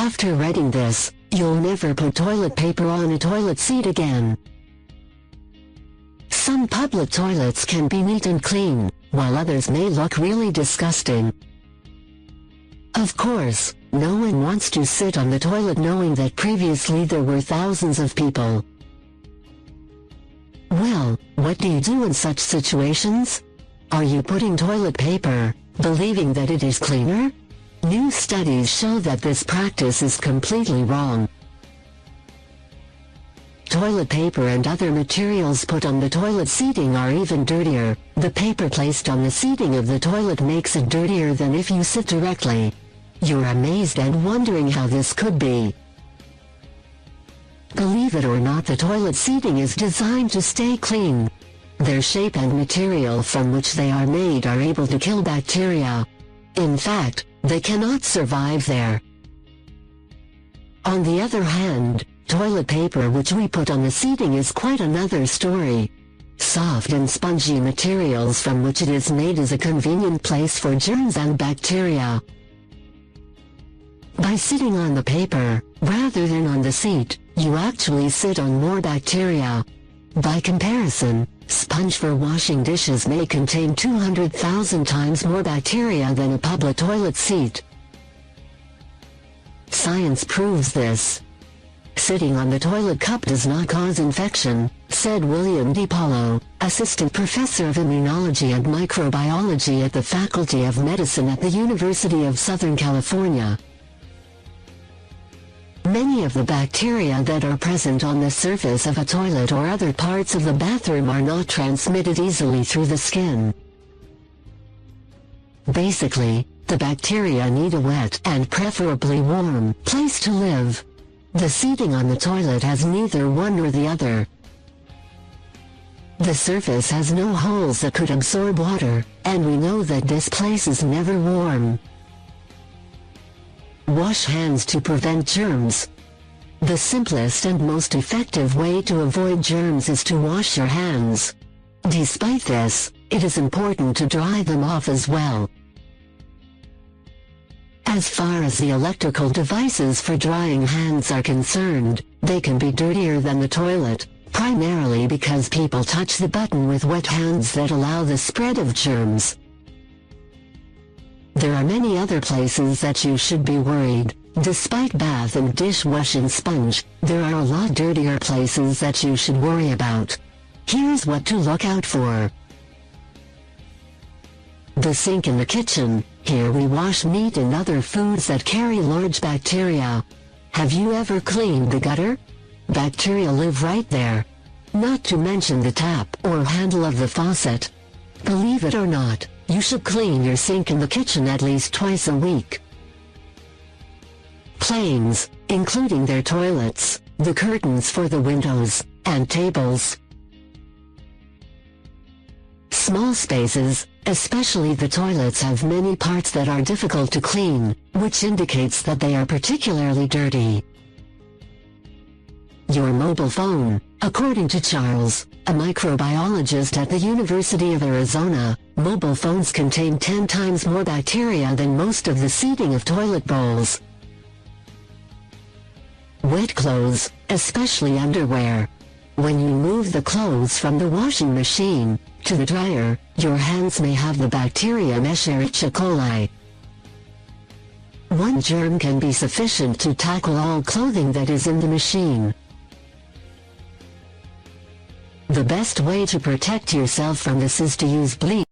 After reading this, you'll never put toilet paper on a toilet seat again. Some public toilets can be neat and clean, while others may look really disgusting. Of course, no one wants to sit on the toilet knowing that previously there were thousands of people. Well, what do you do in such situations? Are you putting toilet paper, believing that it is cleaner? New studies show that this practice is completely wrong. Toilet paper and other materials put on the toilet seating are even dirtier. The paper placed on the seating of the toilet makes it dirtier than if you sit directly. You're amazed and wondering how this could be. Believe it or not, the toilet seating is designed to stay clean. Their shape and material from which they are made are able to kill bacteria. In fact, they cannot survive there. On the other hand, toilet paper which we put on the seating is quite another story. Soft and spongy materials from which it is made is a convenient place for germs and bacteria. By sitting on the paper, rather than on the seat, you actually sit on more bacteria. By comparison, sponge for washing dishes may contain 200,000 times more bacteria than a public toilet seat. Science proves this. Sitting on the toilet cup does not cause infection, said William D. Paulo, assistant professor of immunology and microbiology at the Faculty of Medicine at the University of Southern California. Many of the bacteria that are present on the surface of a toilet or other parts of the bathroom are not transmitted easily through the skin. Basically, the bacteria need a wet and preferably warm place to live. The seating on the toilet has neither one nor the other. The surface has no holes that could absorb water, and we know that this place is never warm. Wash hands to prevent germs. The simplest and most effective way to avoid germs is to wash your hands. Despite this, it is important to dry them off as well. As far as the electrical devices for drying hands are concerned, they can be dirtier than the toilet, primarily because people touch the button with wet hands that allow the spread of germs. There are many other places that you should be worried. Despite bath and dishwashing sponge, there are a lot dirtier places that you should worry about. Here's what to look out for. The sink in the kitchen. Here we wash meat and other foods that carry large bacteria. Have you ever cleaned the gutter? Bacteria live right there. Not to mention the tap or handle of the faucet. Believe it or not, you should clean your sink in the kitchen at least twice a week. Planes, including their toilets, the curtains for the windows, and tables. Small spaces, especially the toilets, have many parts that are difficult to clean, which indicates that they are particularly dirty. Your mobile phone. According to Charles, a microbiologist at the University of Arizona, mobile phones contain 10 times more bacteria than most of the seating of toilet bowls. Wet clothes, especially underwear. When you move the clothes from the washing machine to the dryer, your hands may have the bacterium Escherichia coli. One germ can be sufficient to tackle all clothing that is in the machine. The best way to protect yourself from this is to use bleach.